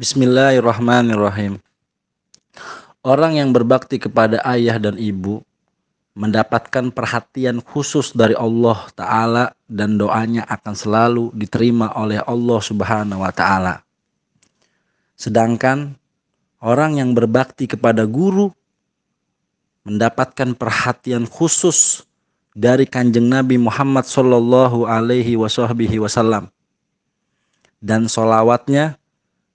Bismillahirrahmanirrahim. Orang yang berbakti kepada ayah dan ibu mendapatkan perhatian khusus dari Allah Ta'ala dan doanya akan selalu diterima oleh Allah Subhanahu wa Ta'ala. Sedangkan orang yang berbakti kepada guru mendapatkan perhatian khusus dari Kanjeng Nabi Muhammad Sallallahu Alaihi Wasallam, dan sholawatnya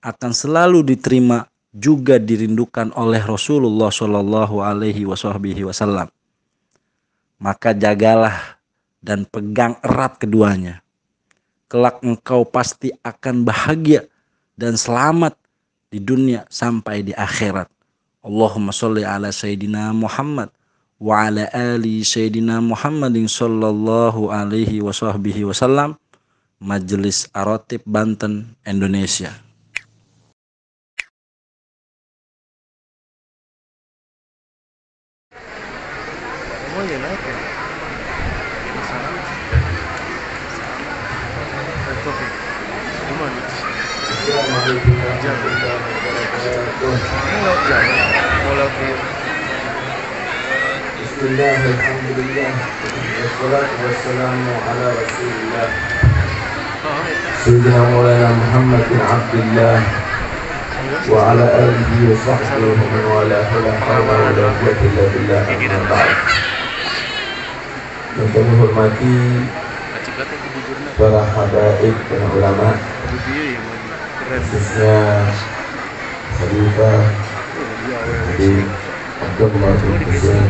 akan selalu diterima juga dirindukan oleh Rasulullah Sallallahu Alaihi Wasallam. Maka jagalah dan pegang erat keduanya. Kelak engkau pasti akan bahagia dan selamat di dunia sampai di akhirat. Allahumma sholli ala Sayyidina Muhammad wa ala ali Sayyidina Muhammadin Sallallahu Alaihi Wasallam. Majelis Arotib Banten, Indonesia. Oh iya naik ya. Bismillah, alhamdulillah, wassalatu wassalamu ala rasulillah Sayyidina Maulana Muhammad bin Abdullah wa ala alihi wa sahbihi wa man wala la hawla wa la quwwata illa billah, amma ba'd. Yang kami hormati para habaib dan ulama, khususnya Khalifah Habib Abdullah bin Hussein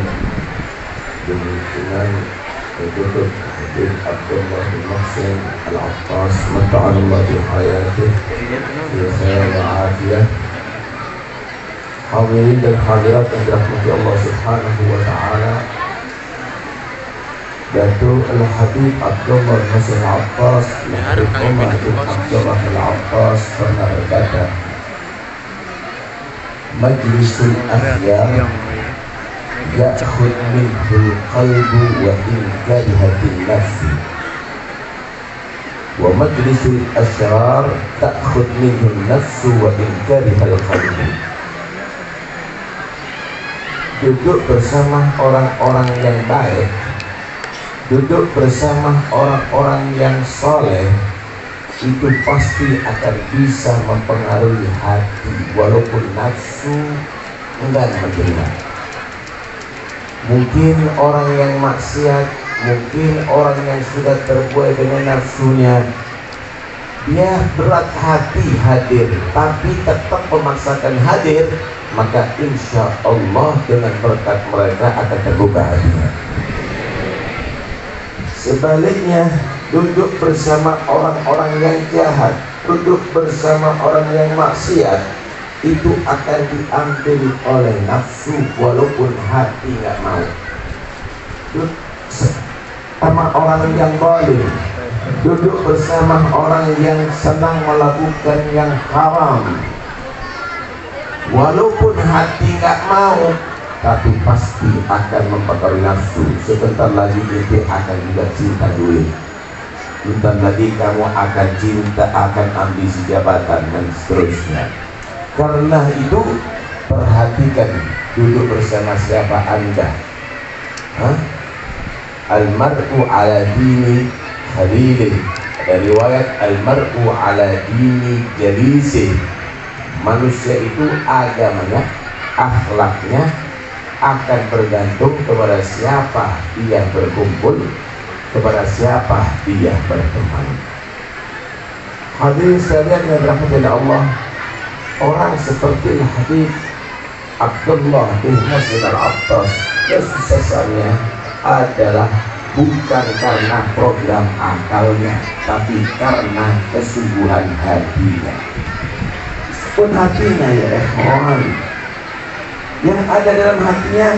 dengan Dr. Habib Abdullah bin Mahsin Al-Attas, mata'allah bi hayatih bi khair wa afiyah. Hadirin dan hadirat yang dirahmati Allah Subhanahu wa ta'ala, Datuk Al-Habib Abdullah bin Mahsin Al-Attas, Habib Umar bin Abdullah Al-Attas pernah berkata, Majlisul akhyar ya'khud minhu qalbu wa in karihatin nafsi, wa majlisul asyrar ta'khud minhu nafsu wa in karihal qalbu. Duduk bersama orang-orang yang baik, duduk bersama orang-orang yang soleh, itu pasti akan bisa mempengaruhi hati, walaupun nafsu enggan menerima. Mungkin orang yang maksiat, mungkin orang yang sudah terbuai dengan nafsunya, dia berat hati hadir, tapi tetap memaksakan hadir, maka insya Allah dengan berkat mereka akan terbuka hatinya. Sebaliknya, duduk bersama orang-orang yang jahat, duduk bersama orang yang maksiat, itu akan diambil oleh nafsu walaupun hati nggak mau. Duduk sama orang yang zalim, duduk bersama orang yang senang melakukan yang haram, walaupun hati nggak mau, tapi pasti akan mempengaruhi nafsu. Sebentar lagi itu akan juga cinta duit, sebentar lagi kamu akan cinta, akan ambisi jabatan dan seterusnya. Karena itu perhatikan duduk bersama siapa Anda. Al-mar'u ala dini khalilih. Ada riwayat al-mar'u ala dini jalisih. Manusia itu agamanya, akhlaknya akan bergantung kepada siapa dia berkumpul, kepada siapa dia berteman. Hadirin sekalian yang dirahmati oleh Allah, orang seperti Habib Abdullah bin Mahsin Al-Attas, kesuksesannya adalah bukan karena program akalnya, tapi karena kesungguhan hatinya. Pun hatinya ya ikhwan, yang ada dalam hatinya,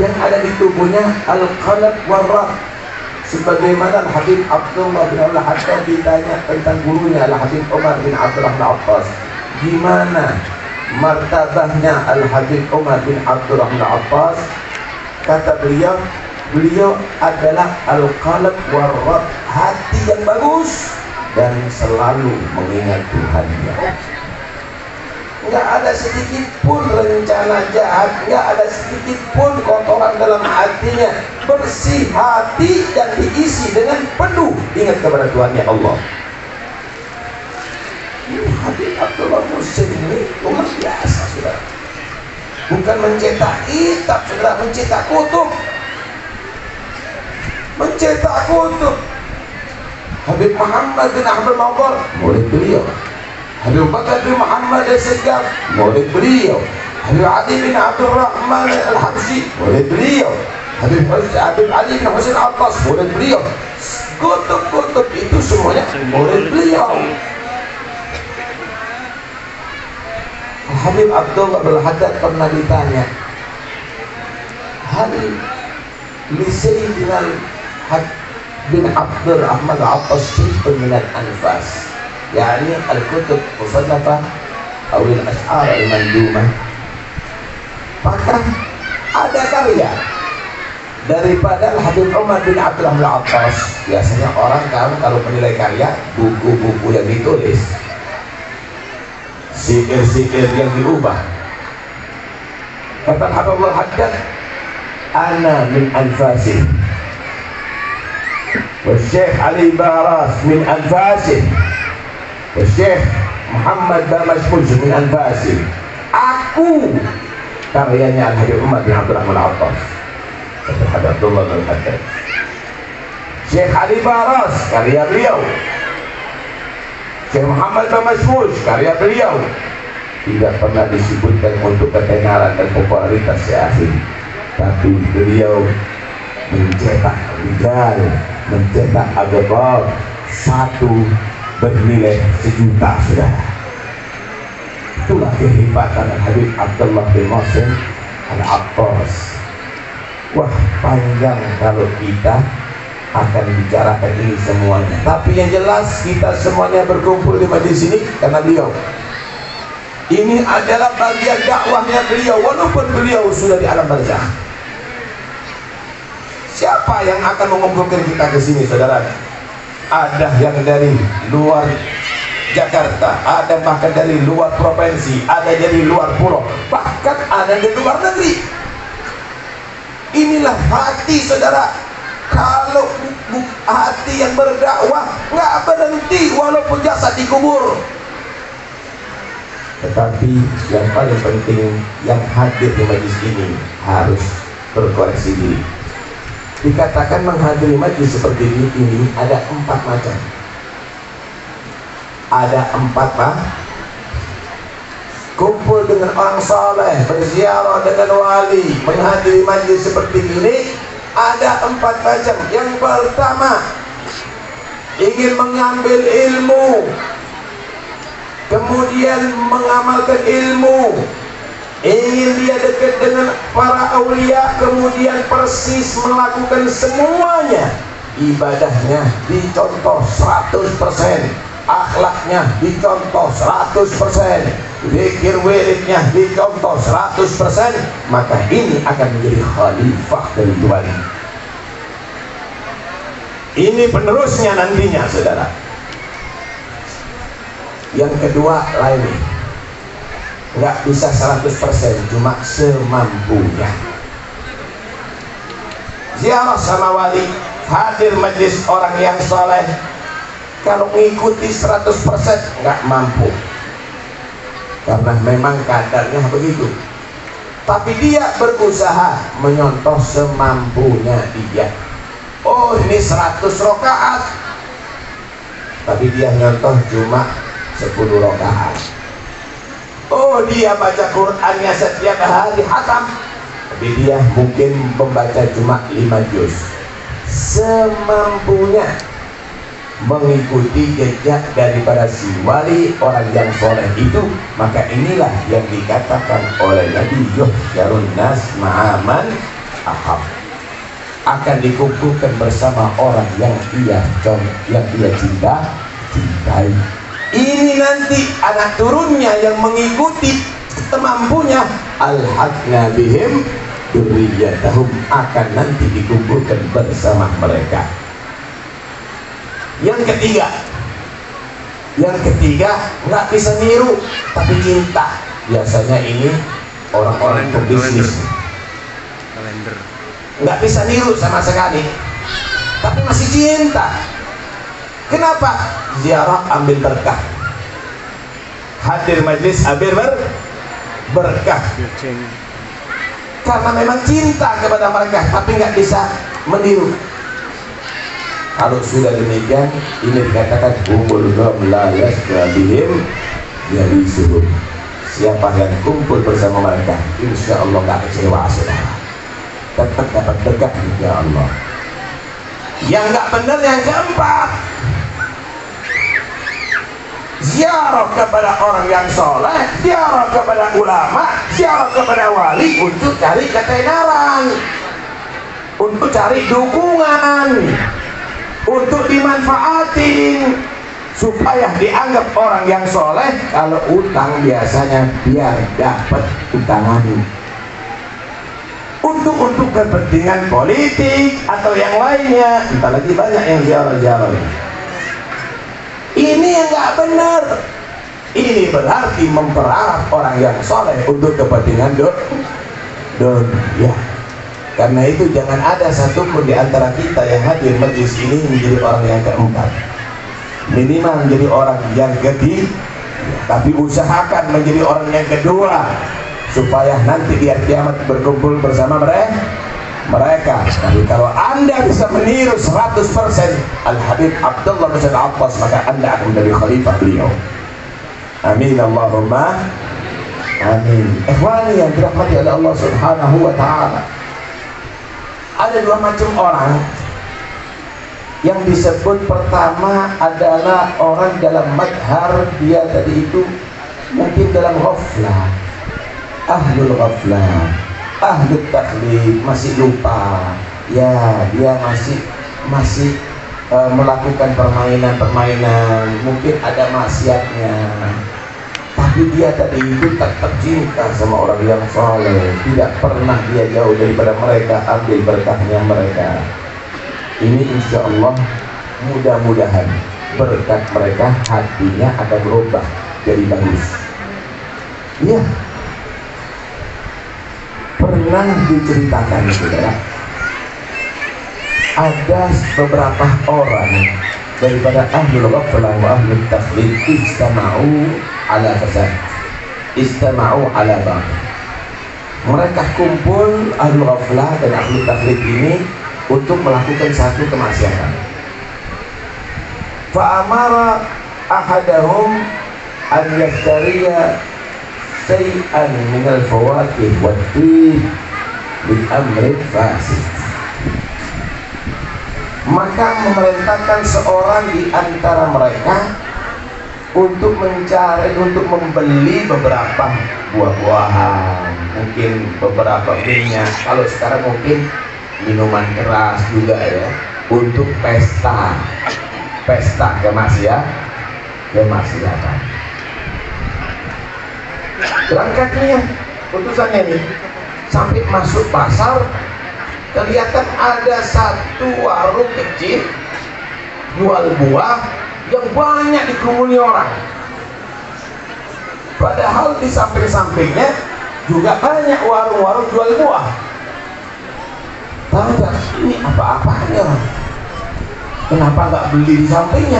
yang ada di tubuhnya al-qalb war-rah. Sebagaimana Habib Abdullah bin Al-Haddad ditanya tentang gurunya Al-Habib Umar bin Abdullah Al-Attas, gimana martabahnya Al-Habib Umar bin Abdullah Al-Attas? Kata beliau adalah al-qalb war-rab, hati yang bagus dan selalu mengingat Tuhannya. nggak ada sedikit pun rencana jahat, nggak ada sedikit pun kotoran dalam hatinya, bersih hati dan diisi dengan penuh ingat kepada Tuhannya Allah. Habib Abdullah Muhsin ini luar biasa, saudara. Bukan mencetak kitab, saudara, mencetak kutub. Mencetak kutub. Habib Muhammad bin Ahmad Mawar, murid beliau. Habib Bakar bin Muhammad Al-Segaf, murid beliau. Habib Ali bin Abdul Rahman Al-Habsyi, murid beliau. Habib Ali bin Husain Al-Abbas, murid beliau. Kutub-kutub itu semuanya murid beliau. Habib Abdullah Al-Haddad pernah ditanya, Habib li Sayyidina bin Abdul Rahman Al-Abbas syai'un min al-anfas, yani al-kutub musannafah atau al-ash'ar al-mandumah. Maka ada karya daripada Habib Umar bin Abdul Rahman Al-Abbas. Biasanya orang kalau menilai karya buku-buku yang ditulis, syair-syair yang diubah. Kata Habib Al-Haddad, ana min anfasih, والشيخ علي باراس من أنفاسه, والشيخ Muhammad Bamashmul min anfasih. Aku karyanya Al-Habib Umar bin Abdul Rahman Al-Abbas, kata Habib Abdullah Al-Haddad. Syekh Ali Baras karya beliau, Syekh Muhammad Bamashmul karya beliau. Tidak pernah disebutkan untuk ketenaran dan popularitas Syekh, tapi beliau mencetak rijal, mencetak agama satu bernilai 1 juta, saudara. Itulah kehebatan Habib Abdullah bin Muhsin Al-Abbas. Wah, panjang kalau kita akan bicarakan ini semuanya. Tapi yang jelas kita semuanya berkumpul di majlis ini karena beliau. Ini adalah bagian dakwahnya beliau, walaupun beliau sudah di alam barzakh. Siapa yang akan mengumpulkan kita ke sini, saudara? Ada yang dari luar Jakarta, ada bahkan dari luar provinsi, ada dari luar pulau, bahkan ada dari luar negeri. Inilah hati, saudara. Kalau hati yang berdakwah nggak berhenti walaupun jasad dikubur. Tetapi yang paling penting, yang hadir di majlis ini harus berkoreksi diri. Dikatakan menghadiri majlis seperti ini ada 4 macam. Ada 4 kumpul dengan orang saleh, berziarah dengan wali, menghadiri majlis seperti ini ada 4 macam. Yang pertama, ingin mengambil ilmu, kemudian mengamalkan ilmu, ingin dia dekat dengan para aulia, kemudian persis melakukan semuanya. Ibadahnya dicontoh 100%, akhlaknya dicontoh 100%, zikir wiridnya dicontoh 100%, maka ini akan menjadi khalifah dari Tuhan. Ini penerusnya nantinya, saudara. Yang kedua lainnya, nggak bisa 100%, cuma semampunya. Ziarah sama wali, hadir majlis orang yang soleh, kalau mengikuti 100% nggak mampu, karena memang kadarnya begitu. Tapi dia berusaha menyontoh semampunya dia. Oh, ini 100 rakaat, tapi dia nyontoh cuma 10 rakaat. Oh, dia baca Qur'annya setiap hari hatam, tapi dia mungkin membaca cuma 5 juz. Semampunya mengikuti jejak daripada si wali, orang yang soleh itu. Maka inilah yang dikatakan oleh Nabi, yuhsyarun nas ma'aman ahab, akan dikumpulkan bersama orang yang dia cintai. Ini nanti anak turunnya yang mengikuti semampunya, alhaqna bihim dzurriyyatahum, akan nanti dikumpulkan bersama mereka. Yang ketiga nggak bisa niru tapi cinta. Biasanya ini orang-orang pebisnis, kalender. nggak bisa niru sama sekali, tapi masih cinta. Kenapa? Ziarah ambil berkah, hadir majlis ambil berkah, karena memang cinta kepada mereka, tapi nggak bisa meniru. Kalau sudah demikian, ini dikatakan kumpul la yasbihim yalisuhum. Siapa yang kumpul bersama mereka, insya Allah nggak kecewa, saudara, tetap dapat berkah ya Allah. Yang nggak benar yang keempat, ziarah kepada orang yang soleh, ziarah kepada ulama, ziarah kepada wali untuk cari ketenaran, untuk cari dukungan, untuk dimanfaatin supaya dianggap orang yang soleh. Kalau utang biasanya biar dapat utangan, untuk kepentingan politik atau yang lainnya. Entah lagi banyak yang ziarah-ziarah. Ini yang nggak benar. Ini berarti mempererat orang yang soleh untuk kepentingan dunia. Karena itu jangan ada satupun di antara kita yang hadir majlis ini menjadi orang yang keempat. Minimal menjadi orang yang ketiga, tapi usahakan menjadi orang yang kedua, supaya nanti di hari kiamat berkumpul bersama mereka. Tapi kalau Anda bisa meniru 100% Al-Habib Abdullah bin Abbas, maka Anda akan menjadi khalifah beliau. Amin Allahumma amin. Ikhwani yang dirahmati oleh Allah Subhanahu wa ta'ala, ada dua macam orang. Yang disebut pertama adalah orang dalam madhar, dia tadi itu mungkin dalam ghaflah, ahlul ghaflah, ahlul taklid, masih lupa ya, dia masih melakukan permainan-permainan, mungkin ada maksiatnya, tapi dia tadi itu tetap cinta sama orang yang soleh, tidak pernah dia jauh daripada mereka, ambil berkahnya mereka. Ini insya Allah mudah-mudahan berkat mereka hatinya akan berubah jadi bagus. Iya, pernah diceritakan saudara, ada beberapa orang daripada ahlul ghaflah wa ahlul taklid istama'u ala fasad, istama'u ala bang. Mereka kumpul ahlul ghaflah dan ahlul taklid ini untuk melakukan satu kemaksiatan. Fa'amara ahadahum an yashtariya shay'an minal fawakih wat-tib bi amrin fasid. Maka memerintahkan seorang di antara mereka untuk membeli beberapa buah-buahan, mungkin beberapa minyak, kalau sekarang mungkin minuman keras juga ya, untuk pesta kemaksiatan. Berangkatnya putusannya ini sampai masuk pasar, kelihatan ada satu warung kecil jual buah yang banyak dikerumuni orang, padahal di samping-sampingnya juga banyak warung-warung jual buah. Tanya, ini apa-apanya? Kenapa nggak beli di sampingnya?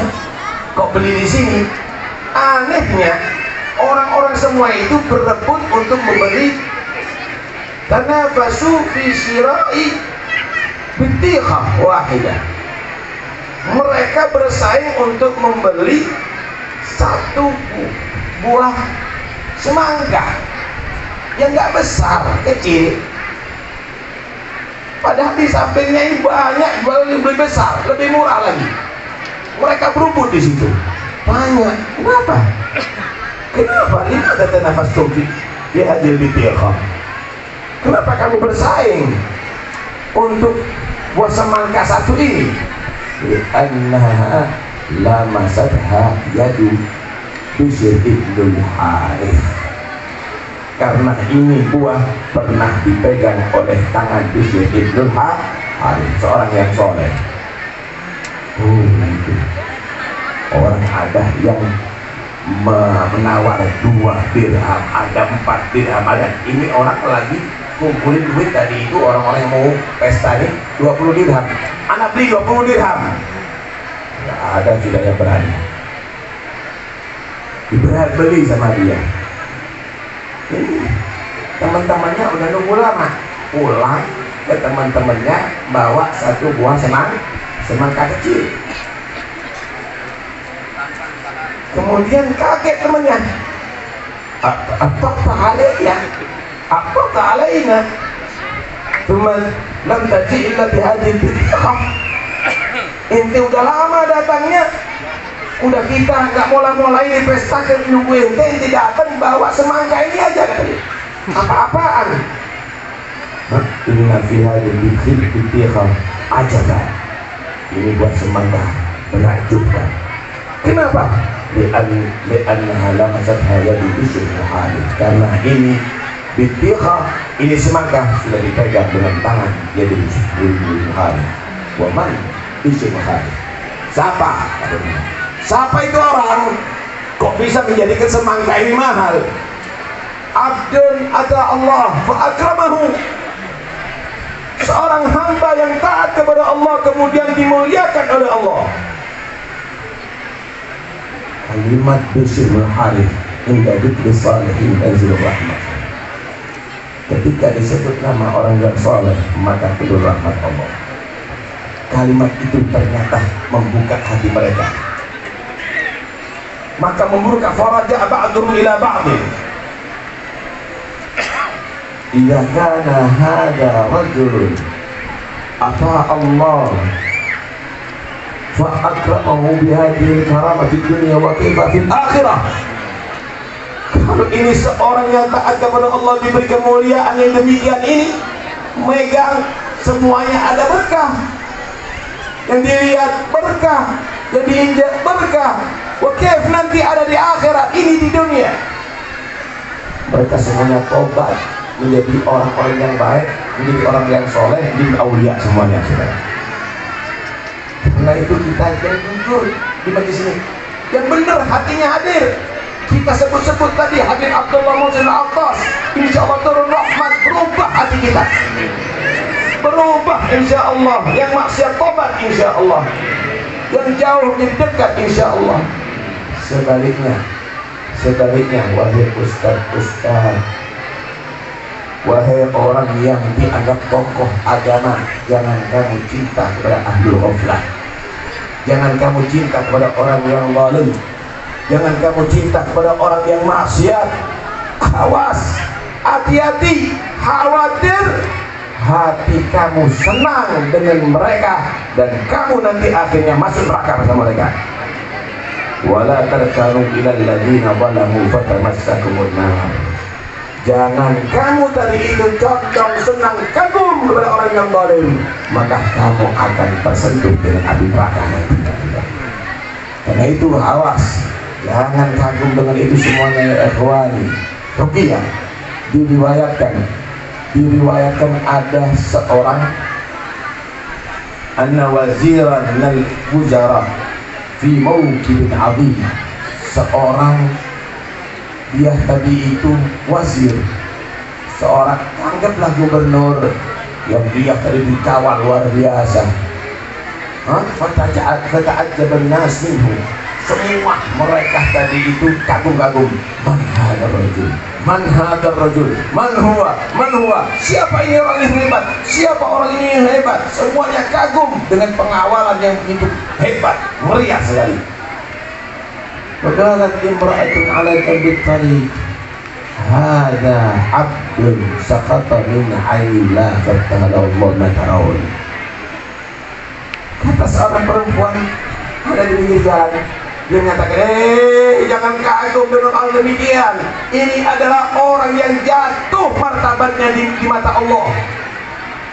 Kok beli di sini? Anehnya, orang-orang semua itu berebut untuk membeli, karena basu fi syira'i bitiqah wahidah. Mereka bersaing untuk membeli satu buah semangka yang nggak besar, kecil. Padahal di sampingnya ini banyak jual lebih besar, lebih murah lagi. Mereka berebut di situ. Tanya, kenapa? Kenapa? Lima kata nafas topik dia hadir di tiaqah. Kenapa kamu bersaing untuk buah semangka satu ini? Li'annaha lamasadha yadu Bishr ibnul Harith. Karena ini buah pernah dipegang oleh tangan Bishr ibnul Harith, seorang yang soleh. Itu orang ada yang menawar 2 dirham, ada 4 dirham, ada. Ini orang lagi kumpulin duit tadi itu, orang-orang yang mau pesta ini 20 dirham, anak beli 20 dirham. Nggak ada tidak yang berani beli sama dia. Ini teman-temannya udah nunggu lama, pulang ke teman-temannya bawa 1 buah semangka kecil. Kemudian kaget temannya, apa alaina, apa alaina, teman lam taji illa bihadil bid'ah. Ente udah lama datangnya, udah kita nggak mulai di pesta ke nunggu ente datang bawa semangka ini aja katanya. Apa-apaan? Inna fi hadil bid'ah ajaban. Ini buat semangka menakjubkan. Kenapa? Li'annaha lamasatha yadu Bishr bin Harith. Karena ini bid'ah, ini semangka sudah dipegang dengan tangan yadu Bishr bin Harith. Wa man Bishr bin Harith? Siapa itu orang? Kok bisa menjadikan semangka ini mahal? Abdun ata Allah fa'akramahu. Seorang hamba yang taat kepada Allah kemudian dimuliakan oleh Allah. Kalimat Bishr bin Harith inda dzikri shalihin tanzilur rahmah. Ketika disebut nama orang yang saleh maka turun rahmat Allah. Kalimat itu ternyata membuka hati mereka. Maka membuka faraja ba'dhum ila ba'd. Idza kana hadha rajul ata Allah fa akramahu bihadhihi karamah fid dunya wa kaifa fil akhirah. Kalau ini seorang yang taat kepada Allah diberi kemuliaan yang demikian ini, megang semuanya ada berkah, yang dilihat berkah, yang diinjak berkah. Wa kaif nanti ada di akhirat, ini di dunia. Mereka semuanya tobat menjadi orang-orang yang baik, menjadi orang yang soleh, menjadi aulia semuanya, saudara. Karena itu kita yang jujur di majlis ini, yang benar hatinya hadir. Kita sebut-sebut tadi Habib Abdullah Muhsin Al-Attas, insya Allah turun rahmat, berubah hati kita, berubah insya Allah. Yang maksiat tobat insya Allah, yang jauh menjadi dekat insya Allah. Sebaliknya wahai ustaz, wahai orang yang dianggap tokoh agama, jangan kamu cinta kepada ahlul ghaflah, jangan kamu cinta kepada orang yang zalim, jangan kamu cinta kepada orang yang maksiat. Awas, hati-hati, khawatir hati kamu senang dengan mereka dan kamu nanti akhirnya masuk neraka bersama mereka. Wala tarkanu ilal ladzina zalamu fatamassakumun nar. Jangan kamu tadi itu condong senang kagum kepada orang yang zalim, maka kamu akan tersentuh dengan api neraka nanti. Karena itu awas, jangan kagum dengan itu semuanya ya ikhwani. Ruqyah diriwayatkan ada seorang anna waziran minal wuzara fi mawqifin 'azim. Seorang dia tadi itu wazir, seorang anggaplah gubernur yang dia tadi dikawal luar biasa. Fata'ajjaban nas minhu. Semua mereka tadi itu kagum-kagum. Man hadar rajul, man hadar rajul, man huwa, siapa ini orang yang hebat, siapa orang ini yang hebat. Semuanya kagum dengan pengawalan yang begitu hebat, meriah sekali. Faqalat imra'atun 'ala al-bit tariq, hadza 'abdun saqata min 'ainillah fatahala Allah ma tarawun. Kata seorang perempuan ada di pinggir jalan, dia mengatakan, jangan kagum dengan orang demikian. Ini adalah orang yang jatuh martabatnya di mata Allah,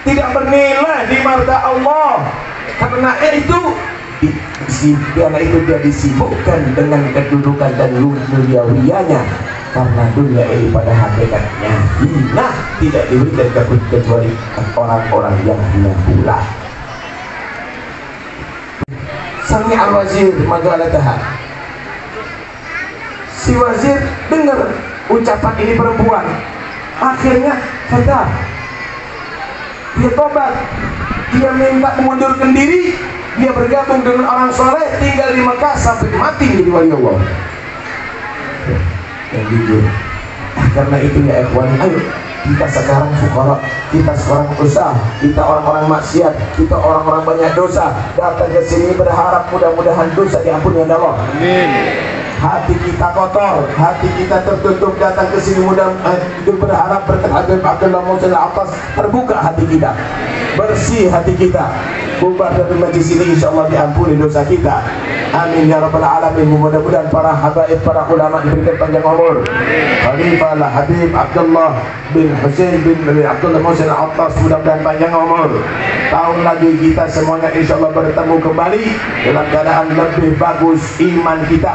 tidak bernilai di mata Allah. Karena itu dia disibukkan dengan kedudukan dan duniawianya. Karena dunia ini pada hakikatnya hina, tidak diberikan kecuali orang-orang yang hina pula. Sami al-wazir majalataha. Si wazir dengar ucapan ini perempuan, akhirnya sadar, dia tobat, dia minta mengundurkan diri, dia bergabung dengan orang soleh, tinggal di Mekah sampai mati jadi wali Allah. Yang jujur. Karena itu ya ikhwan, ayo kita sekarang fukara, kita sekarang usaha, kita orang-orang maksiat, kita orang-orang banyak dosa, datang ke sini berharap mudah-mudahan dosa diampuni oleh Allah. Amin. Hati kita kotor, hati kita tertutup, datang ke sini berharap bertahajud Abdullah Musa atas, terbuka hati kita, bersih hati kita, bubar dari majlis ini, insyaallah diampuni dosa kita. Amin ya rabbal alamin. Mudah-mudahan para habaib, para ulama diberikan panjang umur. Khalifah Habib Abdullah bin Husain bin Abdullah Musa Al-Attas, mudah-mudahan panjang umur. Tahun lagi kita semuanya insyaallah bertemu kembali dalam keadaan lebih bagus iman kita,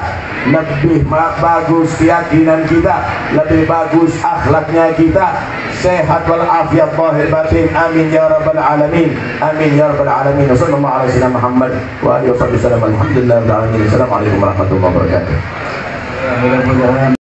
lebih bagus keyakinan kita, lebih bagus akhlaknya kita, sehat walafiat zahir batin. Amin ya rabbal alamin. Amin ya rabbal alamin. Sallallahu alaihi wasallam Muhammad wa alihi wasallam. Alhamdulillah. Assalamualaikum warahmatullahi wabarakatuh.